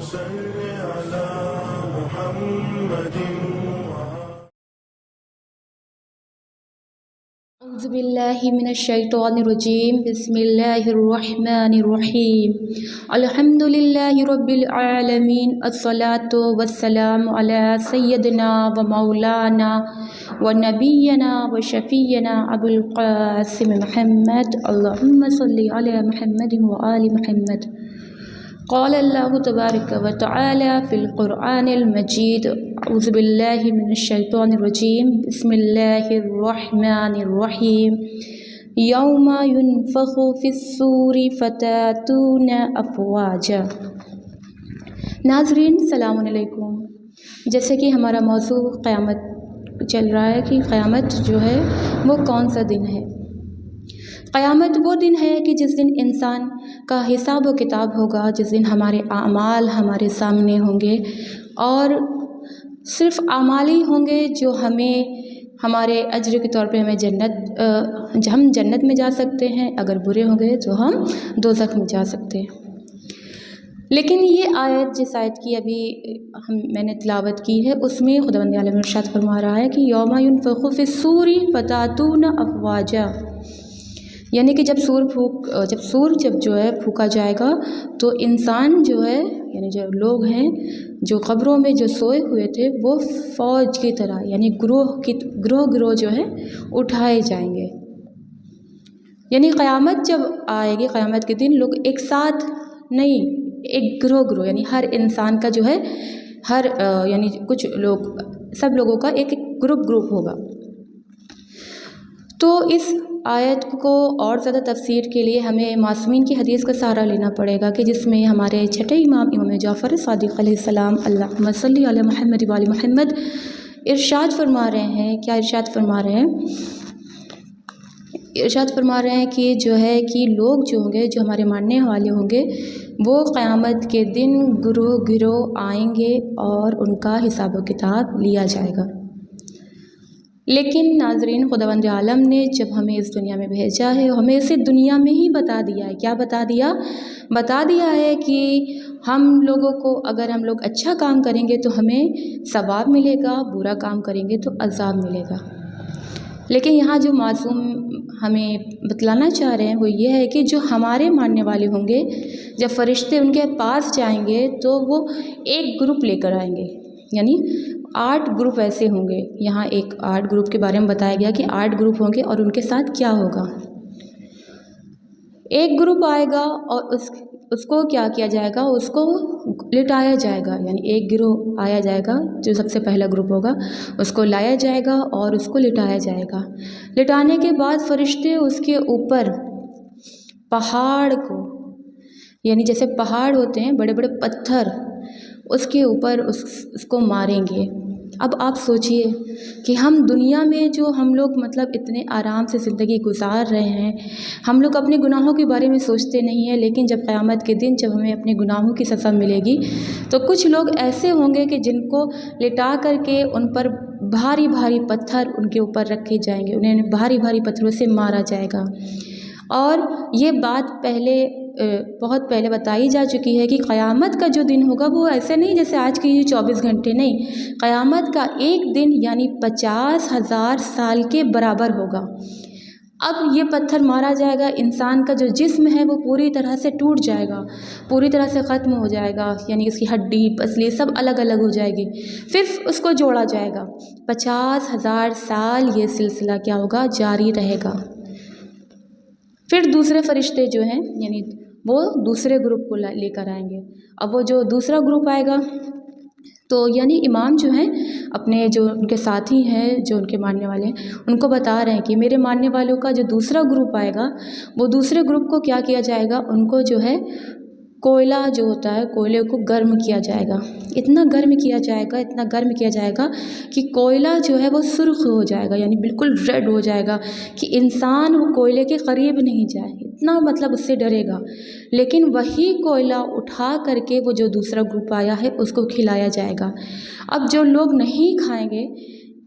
صل على محمد اعوذ باللہ من الشیطان الرجیم بسم اللہ الرحمن الرحیم الحمد للہ رب العالمین الصلاة والسلام علی سیدنا و مولانا و نبینا و شفینا ابو القاسم محمد اللہم صلی علی محمد و آل محمد. قال اللہ تبارک و تعالی فی القرآن المجید اعوذ باللہ من الشیطان الرجیم بسم اللہ الرحمن الرحیم یوم ینفخ فی الصور فتاتون افواجا. ناظرین السلام علیکم. جیسے کہ ہمارا موضوع قیامت چل رہا ہے کہ قیامت جو ہے وہ کون سا دن ہے. قیامت وہ دن ہے کہ جس دن انسان کا حساب و کتاب ہوگا، جس دن ہمارے اعمال ہمارے سامنے ہوں گے اور صرف اعمال ہی ہوں گے جو ہمیں ہمارے اجر کے طور پہ ہم جنت میں جا سکتے ہیں، اگر برے ہوں گے تو ہم دوزخ میں جا سکتے ہیں. لیکن یہ آیت جس آیت کی ابھی میں نے تلاوت کی ہے اس میں خداوند عالم ارشاد فرما رہا ہے کہ یوم ینفخ فی الصور فتاتون افواجا، یعنی کہ جب سور جو ہے پھونکا جائے گا تو انسان جو ہے یعنی جو لوگ ہیں جو قبروں میں جو سوئے ہوئے تھے وہ فوج کی طرح یعنی گروہ جو ہے اٹھائے جائیں گے. یعنی قیامت جب آئے گی، قیامت کے دن لوگ ایک ساتھ نہیں، ایک گروہ یعنی ہر انسان کا جو ہے یعنی کچھ لوگ سب لوگوں کا ایک گروپ ہوگا. تو اس آیت کو اور زیادہ تفسیر کے لیے ہمیں معصومین کی حدیث کا سہارا لینا پڑے گا کہ جس میں ہمارے چھٹے امام جعفر صادق علیہ السلام اللہم صلی علی محمد و آل محمد ارشاد فرما رہے ہیں. کیا ارشاد فرما رہے ہیں؟ ارشاد فرما رہے ہیں کہ جو ہے کہ لوگ جو ہوں گے، جو ہمارے ماننے والے ہوں گے، وہ قیامت کے دن گروہ آئیں گے اور ان کا حساب و کتاب لیا جائے گا. لیکن ناظرین خداوند عالم نے جب ہمیں اس دنیا میں بھیجا ہے ہمیں اسے دنیا میں ہی بتا دیا ہے. کیا بتا دیا ہے کہ ہم لوگوں کو اگر ہم لوگ اچھا کام کریں گے تو ہمیں ثواب ملے گا، برا کام کریں گے تو عذاب ملے گا. لیکن یہاں جو معصوم ہمیں بتلانا چاہ رہے ہیں وہ یہ ہے کہ جو ہمارے ماننے والے ہوں گے، جب فرشتے ان کے پاس جائیں گے تو وہ ایک گروپ لے کر آئیں گے. یعنی 8 گروپ ایسے ہوں گے. یہاں ایک 8 گروپ کے بارے میں بتایا گیا کہ 8 گروپ ہوں گے اور ان کے ساتھ کیا ہوگا. ایک گروپ آئے گا اور اس کو کیا کیا جائے گا، اس کو لٹایا جائے گا. یعنی ایک گروہ آیا جائے گا جو سب سے پہلا گروپ ہوگا، اس کو لایا جائے گا اور اس کو لٹایا جائے گا. لٹانے کے بعد فرشتے اس کے اوپر پہاڑ کو، یعنی جیسے پہاڑ ہوتے ہیں بڑے بڑے پتھر، اس کے اوپر اس کو ماریں گے. اب آپ سوچئے کہ ہم دنیا میں جو ہم لوگ مطلب اتنے آرام سے زندگی گزار رہے ہیں، ہم لوگ اپنے گناہوں کے بارے میں سوچتے نہیں ہیں. لیکن جب قیامت کے دن جب ہمیں اپنے گناہوں کی سزا ملے گی تو کچھ لوگ ایسے ہوں گے کہ جن کو لٹا کر کے ان پر بھاری بھاری پتھر ان کے اوپر رکھے جائیں گے، انہیں بھاری بھاری پتھروں سے مارا جائے گا. اور یہ بات بہت پہلے بتائی جا چکی ہے کہ قیامت کا جو دن ہوگا وہ ایسے نہیں جیسے آج کے 24 گھنٹے، نہیں، قیامت کا ایک دن یعنی 50,000 سال کے برابر ہوگا. اب یہ پتھر مارا جائے گا، انسان کا جو جسم ہے وہ پوری طرح سے ٹوٹ جائے گا، پوری طرح سے ختم ہو جائے گا. یعنی اس کی ہڈی پسلی سب الگ الگ ہو جائے گی. پھر اس کو جوڑا جائے گا. 50,000 سال یہ سلسلہ کیا ہوگا، جاری رہے گا. پھر دوسرے فرشتے جو ہیں یعنی وہ دوسرے گروپ کو لے کر آئیں گے. اب وہ جو دوسرا گروپ آئے گا تو یعنی امام جو ہیں اپنے جو ان کے ساتھی ہیں جو ان کے ماننے والے ہیں ان کو بتا رہے ہیں کہ میرے ماننے والوں کا جو دوسرا گروپ آئے گا وہ دوسرے گروپ کو کیا کیا جائے گا، ان کو جو ہے کوئلہ جو ہوتا ہے کوئلے کو گرم کیا جائے گا. اتنا گرم کیا جائے گا کہ کوئلہ جو ہے وہ سرخ ہو جائے گا، یعنی بالکل ریڈ ہو جائے گا کہ انسان وہ کوئلے کے قریب نہیں جائے، اتنا مطلب اس سے ڈرے گا. لیکن وہی کوئلہ اٹھا کر کے وہ جو دوسرا گروپ آیا ہے اس کو کھلایا جائے گا. اب جو لوگ نہیں کھائیں گے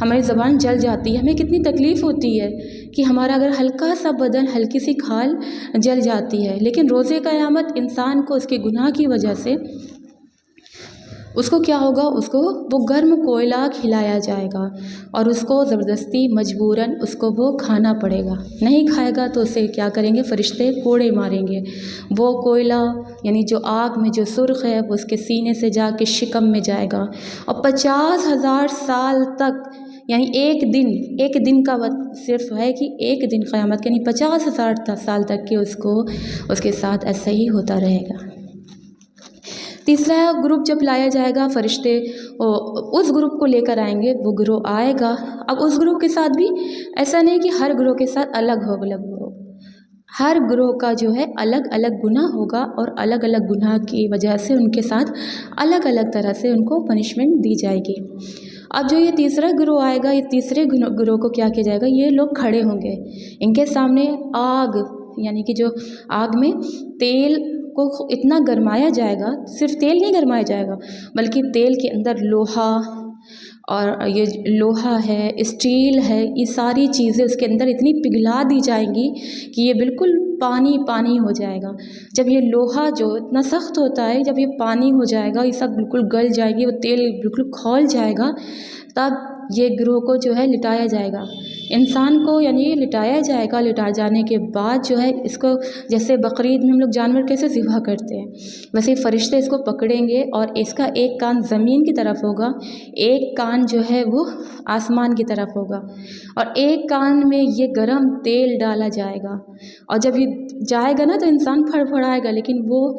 ہماری زبان جل جاتی ہے، ہمیں کتنی تکلیف ہوتی ہے کہ ہمارا اگر ہلکا سا بدن، ہلکی سی کھال جل جاتی ہے، لیکن روزے قیامت انسان کو اس کے گناہ کی وجہ سے اس کو کیا ہوگا، اس کو وہ گرم کوئلہ کھلایا جائے گا اور اس کو زبردستی مجبوراً اس کو وہ کھانا پڑے گا، نہیں کھائے گا تو اسے کیا کریں گے، فرشتے کوڑے ماریں گے، وہ کوئلہ یعنی جو آگ میں جو سرخ ہے وہ اس کے سینے سے جا کے شکم میں جائے گا اور 50,000 سال تک، یعنی ایک دن کا صرف ہے کہ ایک دن قیامت یعنی 50,000 سال تک کہ اس کو اس کے ساتھ ایسا ہی ہوتا رہے گا۔ تیسرا گروپ جب لایا جائے گا، فرشتے اس گروپ کو لے کر آئیں گے، وہ گروہ آئے گا۔ اب اس گروہ کے ساتھ بھی ایسا نہیں کہ ہر گروہ کے ساتھ الگ ہو، ہر گروہ کا جو ہے الگ الگ گناہ ہوگا اور الگ الگ گناہ کی وجہ سے ان کے ساتھ الگ الگ طرح سے ان کو پنشمنٹ دی جائے گی۔ اب جو یہ تیسرا گروہ آئے گا، یہ تیسرے گروہ کو کیا کیا جائے گا، یہ لوگ کھڑے ہوں گے، ان کے سامنے آگ یعنی کہ جو آگ میں تیل کو اتنا گرمایا جائے گا، صرف تیل نہیں گرمایا جائے گا بلکہ تیل کے اندر لوہا اور یہ لوہا ہے، اسٹیل ہے، یہ ساری چیزیں اس کے اندر اتنی پگھلا دی جائیں گی کہ یہ بالکل پانی پانی ہو جائے گا۔ جب یہ لوہا جو اتنا سخت ہوتا ہے، جب یہ پانی ہو جائے گا، یہ سب بالکل گل جائے گی، وہ تیل بالکل کھول جائے گا، تب یہ گروہ کو جو ہے لٹایا جائے گا، انسان کو یعنی یہ لٹایا جائے گا۔ لٹا جانے کے بعد جو ہے اس کو جیسے بقرعید میں ہم لوگ جانور کیسے ذبح کرتے ہیں، ویسے فرشتے اس کو پکڑیں گے اور اس کا ایک کان زمین کی طرف ہوگا، ایک کان جو ہے وہ آسمان کی طرف ہوگا اور ایک کان میں یہ گرم تیل ڈالا جائے گا، اور جب یہ جائے گا نا تو انسان پھڑ پھڑائے گا، لیکن وہ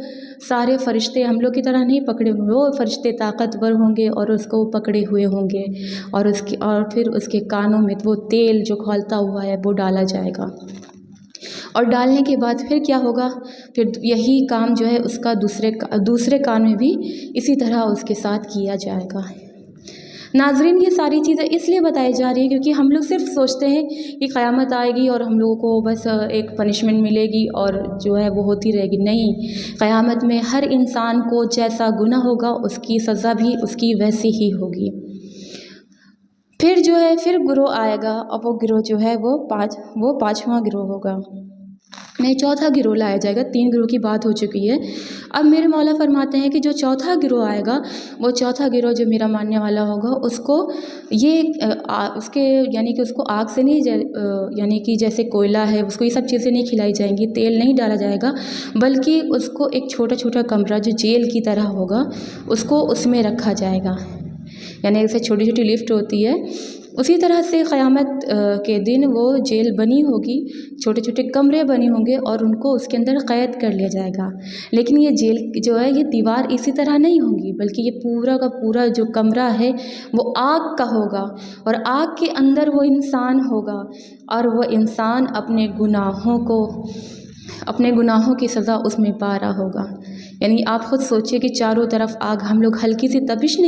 سارے فرشتے ہم لوگ کی طرح نہیں پکڑے ہوں گے، وہ فرشتے طاقتور ہوں گے اور اس کو پکڑے ہوئے ہوں گے اور پھر اس کے کانوں میں وہ تیل جو کھولتا ہوا ہے وہ ڈالا جائے گا، اور ڈالنے کے بعد پھر کیا ہوگا، پھر یہی کام جو ہے اس کا دوسرے کان میں بھی اسی طرح اس کے ساتھ کیا جائے گا۔ ناظرین، یہ ساری چیزیں اس لیے بتائی جا رہی ہیں کیونکہ ہم لوگ صرف سوچتے ہیں کہ قیامت آئے گی اور ہم لوگوں کو بس ایک پنشمنٹ ملے گی اور جو ہے وہ ہوتی رہے گی، نہیں، قیامت میں ہر انسان کو جیسا گناہ ہوگا اس کی سزا بھی اس کی ویسی ہی ہوگی۔ پھر جو ہے پھر گروہ آئے گا اور وہ گروہ جو ہے وہ پانچواں گروہ ہوگا، نہیں چوتھا گروہ لایا جائے گا، 3 گروہ کی بات ہو چکی ہے۔ اب میرے مولا فرماتے ہیں کہ جو چوتھا گروہ آئے گا، وہ چوتھا گروہ جو میرا ماننے والا ہوگا، اس کو یہ اس کے یعنی کہ اس کو آگ سے نہیں یعنی کہ جیسے کوئلہ ہے اس کو یہ سب چیزیں نہیں کھلائی جائیں گی، تیل نہیں ڈالا جائے گا، بلکہ اس کو ایک چھوٹا چھوٹا کمرہ جو جیل کی طرح ہوگا اس کو اس میں رکھا جائے گا، یعنی جیسے چھوٹی چھوٹی لفٹ ہوتی ہے اسی طرح سے قیامت کے دن وہ جیل بنی ہوگی، چھوٹے چھوٹے کمرے بنے ہوں گے اور ان کو اس کے اندر قید کر لیا جائے گا، لیکن یہ جیل جو ہے یہ دیوار اسی طرح نہیں ہوگی بلکہ یہ پورا کا پورا جو کمرہ ہے وہ آگ کا ہوگا اور آگ کے اندر وہ انسان ہوگا اور وہ انسان اپنے گناہوں کی سزا اس میں پا رہا ہوگا۔ یعنی آپ خود سوچئے کہ چاروں طرف آگ، ہم لوگ ہلکی سی تپش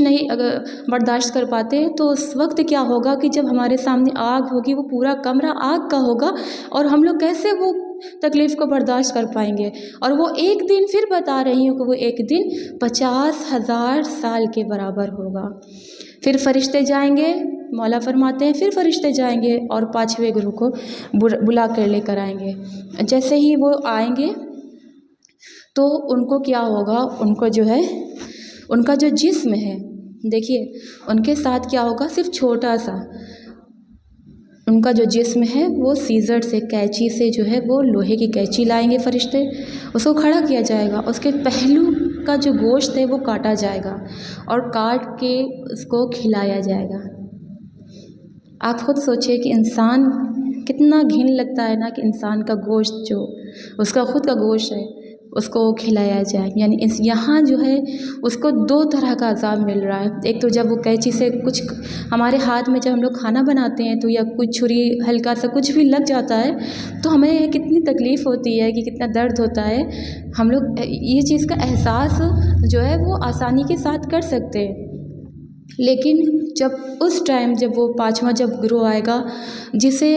نہیں اگر برداشت کر پاتے تو اس وقت کیا ہوگا کہ جب ہمارے سامنے آگ ہوگی، وہ پورا کمرہ آگ کا ہوگا اور ہم لوگ کیسے وہ تکلیف کو برداشت کر پائیں گے، اور وہ ایک دن پھر بتا رہی ہوں کہ وہ ایک دن 50,000 سال کے برابر ہوگا۔ پھر فرشتے جائیں گے، مولا فرماتے ہیں پھر فرشتے جائیں گے اور 5ویں گروہ کو بلا کر لے کر آئیں گے۔ جیسے ہی وہ آئیں گے تو ان کو کیا ہوگا، ان کو جو ہے ان کا جو جسم ہے، دیکھیے ان کے ساتھ کیا ہوگا، صرف چھوٹا سا ان کا جو جسم ہے وہ سیزر سے، قینچی سے جو ہے وہ لوہے کی قینچی لائیں گے فرشتے، اس کو کھڑا کیا جائے گا، اس کے پہلو کا جو گوشت ہے وہ کاٹا جائے گا اور کاٹ کے اس کو کھلایا جائے گا۔ آپ خود سوچئے کہ انسان کتنا گھن لگتا ہے نا کہ انسان کا گوشت جو اس کا خود کا گوشت ہے اس کو کھلایا جائے، یعنی یہاں جو ہے اس کو 2 طرح کا عذاب مل رہا ہے۔ ایک تو جب وہ قینچی سے کچھ ہمارے ہاتھ میں جب ہم لوگ کھانا بناتے ہیں تو یا کچھ چھری ہلکا سا کچھ بھی لگ جاتا ہے تو ہمیں کتنی تکلیف ہوتی ہے کہ کتنا درد ہوتا ہے، ہم لوگ یہ چیز کا احساس جو ہے وہ آسانی کے ساتھ کر سکتے ہیں، لیکن جب اس ٹائم جب وہ 5واں جب گروہ آئے گا جسے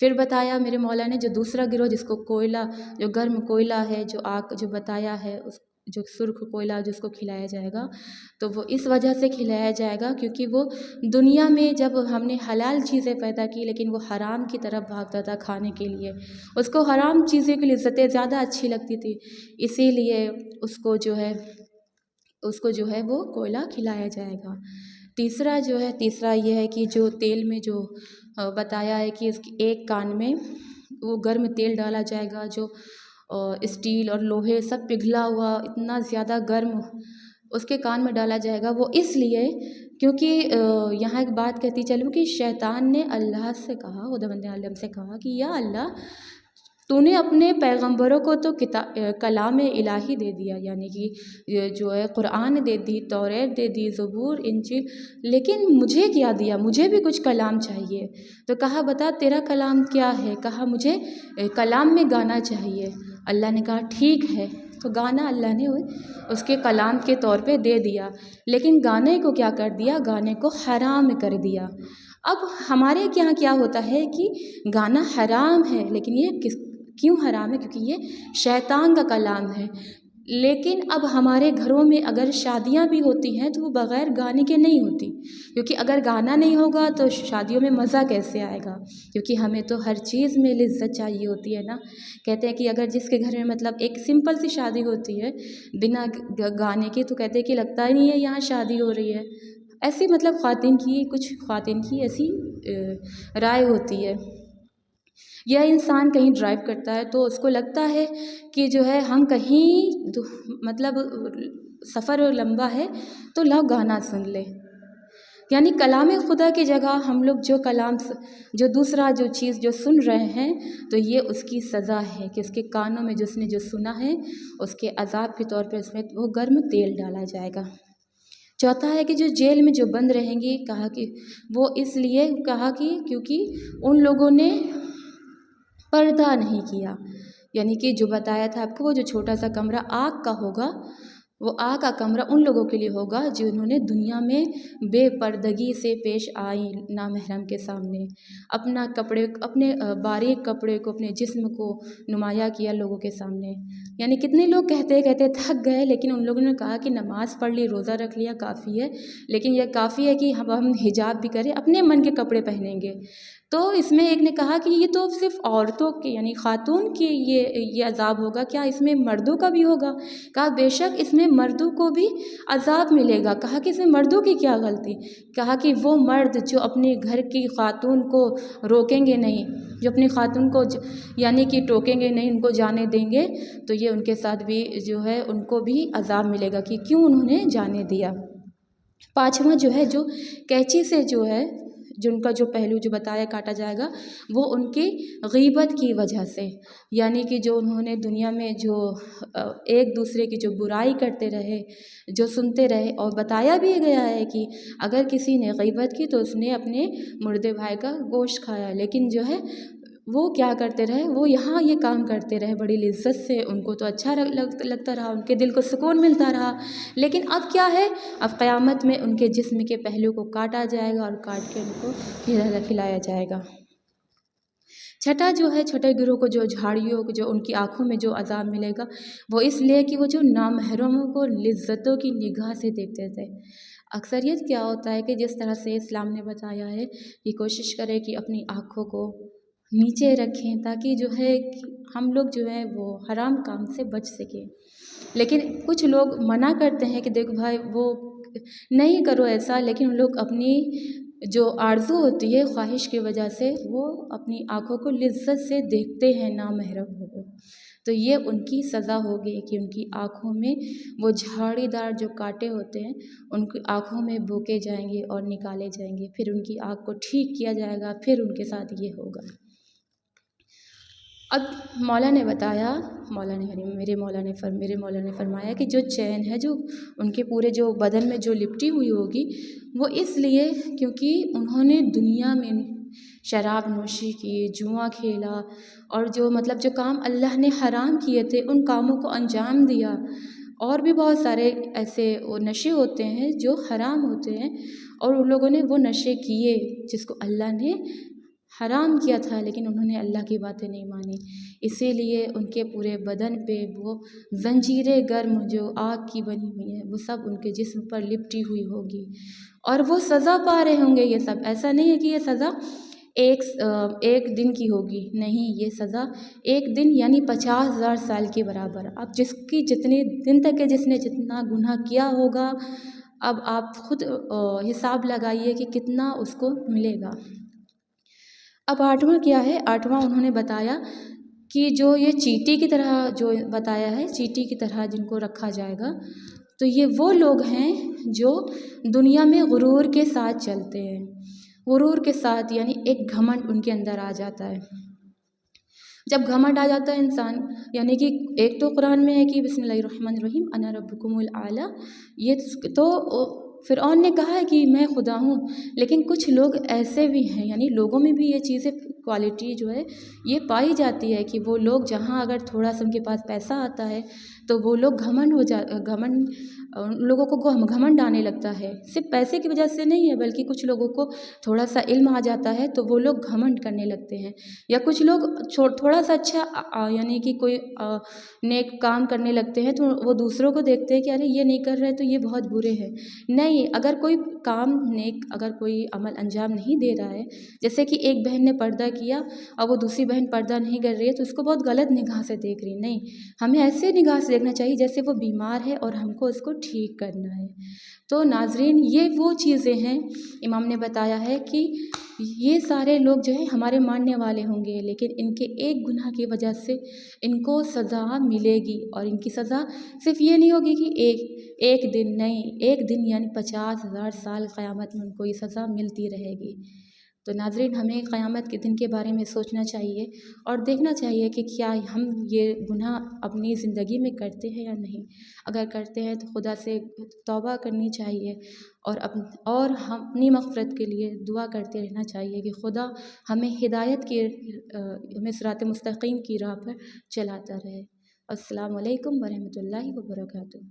پھر بتایا میرے مولا نے جو دوسرا گروہ جس کو کوئلہ، جو گرم کوئلہ ہے، جو آگ جو بتایا ہے، اس جو سرخ کوئلہ جس کو کھلایا جائے گا، تو وہ اس وجہ سے کھلایا جائے گا کیونکہ وہ دنیا میں جب ہم نے حلال چیزیں پیدا کی لیکن وہ حرام کی طرف بھاگتا تھا کھانے کے لیے، اس کو حرام چیزیں کی لذتیں زیادہ اچھی لگتی تھی، اسی لیے اس کو جو ہے وہ کوئلہ کھلایا جائے گا۔ تیسرا یہ ہے کہ جو تیل میں جو بتایا ہے کہ اس کی ایک کان میں وہ گرم تیل ڈالا جائے گا، جو اسٹیل اور لوہے سب پگھلا ہوا اتنا زیادہ گرم اس کے کان میں ڈالا جائے گا، وہ اس لیے کیونکہ یہاں ایک بات کہتی چلوں کہ شیطان نے اللہ سے کہا، خداوند عالم سے کہا کہ یا اللہ، تو نے اپنے پیغمبروں کو تو کلام الہی دے دیا، یعنی کہ جو ہے قرآن دے دی، توریت دے دی، زبور، انجیل، لیکن مجھے کیا دیا؟ مجھے بھی کچھ کلام چاہیے۔ تو کہا بتا تیرا کلام کیا ہے؟ کہا مجھے کلام میں گانا چاہیے۔ اللہ نے کہا ٹھیک ہے، تو گانا اللہ نے اس کے کلام کے طور پہ دے دیا، لیکن گانے کو کیا کر دیا؟ گانے کو حرام کر دیا۔ اب ہمارے یہاں کیا ہوتا ہے کہ گانا حرام ہے، لیکن یہ کیوں حرام ہے؟ کیونکہ یہ شیطان کا کلام ہے۔ لیکن اب ہمارے گھروں میں اگر شادیاں بھی ہوتی ہیں تو وہ بغیر گانے کے نہیں ہوتی، کیونکہ اگر گانا نہیں ہوگا تو شادیوں میں مزہ کیسے آئے گا؟ کیونکہ ہمیں تو ہر چیز میں لذت چاہیے ہوتی ہے نا۔ کہتے ہیں کہ اگر جس کے گھر میں مطلب ایک سمپل سی شادی ہوتی ہے بنا گانے کے، تو کہتے ہیں کہ لگتا ہی نہیں ہے یہاں شادی ہو رہی ہے۔ ایسی مطلب کچھ خواتین کی ایسی رائے ہوتی ہے، یا انسان کہیں ڈرائیو کرتا ہے تو اس کو لگتا ہے کہ جو ہے ہم کہیں مطلب سفر لمبا ہے تو لاؤ گانا سن لے، یعنی کلام خدا کی جگہ ہم لوگ جو دوسرا جو چیز جو سن رہے ہیں، تو یہ اس کی سزا ہے کہ اس کے کانوں میں جس نے جو سنا ہے اس کے عذاب کے طور پہ اس میں وہ گرم تیل ڈالا جائے گا۔ چوتھا ہے کہ جو جیل میں جو بند رہیں گی، کہا کہ وہ اس لیے کہا کہ کیونکہ ان لوگوں نے پردہ نہیں کیا، یعنی کہ جو بتایا تھا آپ کو وہ جو چھوٹا سا کمرہ آگ کا ہوگا، وہ آگ کا کمرہ ان لوگوں کے لیے ہوگا جنہوں نے دنیا میں بے پردگی سے پیش آئی نامحرم کے سامنے، اپنے باریک کپڑے کو، اپنے جسم کو نمایاں کیا لوگوں کے سامنے۔ یعنی کتنے لوگ کہتے تھک گئے، لیکن ان لوگوں نے کہا کہ نماز پڑھ لی، روزہ رکھ لیا، کافی ہے، لیکن یہ کافی ہے کہ ہم حجاب بھی کریں، اپنے من کے کپڑے پہنیں گے۔ تو اس میں ایک نے کہا کہ یہ تو صرف عورتوں کے یعنی خاتون کی یہ عذاب ہوگا، کیا اس میں مردوں کا بھی ہوگا؟ کہا بے شک اس میں مردوں کو بھی عذاب ملے گا۔ کہا کہ اس میں مردوں کی کیا غلطی؟ کہا کہ وہ مرد جو اپنے گھر کی خاتون کو روکیں گے نہیں، جو اپنی خاتون کو یعنی کہ ٹوکیں گے نہیں، ان کو جانے دیں گے، تو یہ ان کے ساتھ بھی جو ہے ان کو بھی عذاب ملے گا کہ کیوں انہوں نے جانے دیا۔ پانچواں جو ہے جو کینچی سے جو ہے جن کا جو پہلو جو بتایا کاٹا جائے گا، وہ ان کی غیبت کی وجہ سے، یعنی کہ جو انہوں نے دنیا میں جو ایک دوسرے کی جو برائی کرتے رہے، جو سنتے رہے، اور بتایا بھی گیا ہے کہ اگر کسی نے غیبت کی تو اس نے اپنے مردے بھائی کا گوشت کھایا، لیکن جو ہے وہ کیا کرتے رہے، وہ یہاں یہ کام کرتے رہے بڑی لذت سے، ان کو تو اچھا لگتا رہا، ان کے دل کو سکون ملتا رہا، لیکن اب کیا ہے، اب قیامت میں ان کے جسم کے پہلو کو کاٹا جائے گا اور کاٹ کے ان کو کھلایا جائے گا۔ چھٹا جو ہے چھٹے گروہ کو جو جھاڑیوں کو جو ان کی آنکھوں میں جو عذاب ملے گا، وہ اس لیے کہ وہ جو نامحرموں کو لذتوں کی نگاہ سے دیکھتے تھے۔ اکثریت کیا ہوتا ہے کہ جس طرح سے اسلام نے بتایا ہے کہ کوشش کرے کہ اپنی آنکھوں کو نیچے رکھیں تاکہ جو ہے ہم لوگ جو ہے وہ حرام کام سے بچ سکیں، لیکن کچھ لوگ منع کرتے ہیں کہ دیکھو بھائی وہ نہیں کرو ایسا، لیکن ان لوگ اپنی جو آرزو ہوتی ہے خواہش کی وجہ سے وہ اپنی آنکھوں کو لذت سے دیکھتے ہیں نامحرم کو، تو یہ ان کی سزا ہوگی کہ ان کی آنکھوں میں وہ جھاڑی دار جو کانٹے ہوتے ہیں ان کی آنکھوں میں بوکے جائیں گے اور نکالے جائیں گے، پھر ان کی آنکھ کو ٹھیک کیا جائے گا، پھر ان کے ساتھ یہ ہوگا۔ اب مولا نے بتایا، میرے مولا نے فرمایا کہ جو چین ہے جو ان کے پورے جو بدن میں جو لپٹی ہوئی ہوگی، وہ اس لیے کیونکہ انہوں نے دنیا میں شراب نوشی کی، جوا کھیلا، اور جو مطلب جو کام اللہ نے حرام کیے تھے ان کاموں کو انجام دیا، اور بھی بہت سارے ایسے وہ نشے ہوتے ہیں جو حرام ہوتے ہیں، اور ان لوگوں نے وہ نشے کیے جس کو اللہ نے حرام کیا تھا، لیکن انہوں نے اللہ کی باتیں نہیں مانی، اسی لیے ان کے پورے بدن پہ وہ زنجیریں گرم جو آگ کی بنی ہوئی ہیں وہ سب ان کے جسم پر لپٹی ہوئی ہوگی، اور وہ سزا پا رہے ہوں گے۔ یہ سب ایسا نہیں ہے کہ یہ سزا ایک دن کی ہوگی، نہیں، یہ سزا ایک دن یعنی 50,000 سال کے برابر۔ اب جس کی جتنے دن تک ہے، جس نے جتنا گناہ کیا ہوگا، اب آپ خود حساب لگائیے کہ کتنا اس کو ملے گا۔ اب 8واں کیا ہے؟ 8واں انہوں نے بتایا کہ جو یہ چیٹی کی طرح جو بتایا ہے، چیٹی کی طرح جن کو رکھا جائے گا، تو یہ وہ لوگ ہیں جو دنیا میں غرور کے ساتھ چلتے ہیں، غرور کے ساتھ، یعنی ایک گھمنڈ ان کے اندر آ جاتا ہے۔ جب گھمنڈ آ جاتا ہے انسان، یعنی کہ ایک تو قرآن میں ہے کہ بسم اللہ الرحمن الرحیم انا ربکم الاعلیٰ، یہ تو فرعون نے کہا ہے کہ میں خدا ہوں، لیکن کچھ لوگ ایسے بھی ہیں، یعنی لوگوں میں بھی یہ چیزیں کوالٹی جو ہے یہ پائی جاتی ہے کہ وہ لوگ جہاں اگر تھوڑا سا ان کے پاس پیسہ آتا ہے تو وہ لوگ گھمنڈ لوگوں کو گھمنڈ آنے لگتا ہے، صرف پیسے کی وجہ سے نہیں ہے، بلکہ کچھ لوگوں کو تھوڑا سا علم آ جاتا ہے تو وہ لوگ گھمنڈ کرنے لگتے ہیں، یا کچھ لوگ تھوڑا سا اچھا یعنی کہ کوئی نیک کام کرنے لگتے ہیں تو وہ دوسروں کو دیکھتے ہیں کہ ارے یہ نہیں کر رہے تو یہ بہت برے ہیں۔ نہیں، اگر کوئی کام نیک، اگر کوئی عمل انجام نہیں دے رہا ہے، جیسے کہ ایک بہن نے پردہ کیا اور وہ دوسری بہن پردہ نہیں کر رہی ہے تو اس کو بہت غلط نگاہ سے دیکھ رہی، نہیں، ہمیں ایسے نگاہ سے دیکھنا چاہیے جیسے وہ بیمار ہے اور ہم کو اس کو ٹھیک کرنا ہے۔ تو ناظرین، یہ وہ چیزیں ہیں امام نے بتایا ہے کہ یہ سارے لوگ جو ہیں ہمارے ماننے والے ہوں گے، لیکن ان کے ایک گناہ کی وجہ سے ان کو سزا ملے گی، اور ان کی سزا صرف یہ نہیں ہوگی کہ ایک دن، نہیں، ایک دن یعنی 50,000 سال قیامت میں ان کو یہ سزا ملتی رہے گی۔ تو ناظرین، ہمیں قیامت کے دن کے بارے میں سوچنا چاہیے اور دیکھنا چاہیے کہ کیا ہم یہ گناہ اپنی زندگی میں کرتے ہیں یا نہیں۔ اگر کرتے ہیں تو خدا سے توبہ کرنی چاہیے، اور ہم اپنی مغفرت کے لیے دعا کرتے رہنا چاہیے کہ خدا ہمیں ہدایت کی، ہمیں صراط مستقیم کی راہ پر چلاتا رہے۔ السلام علیکم ورحمۃ اللہ وبرکاتہ۔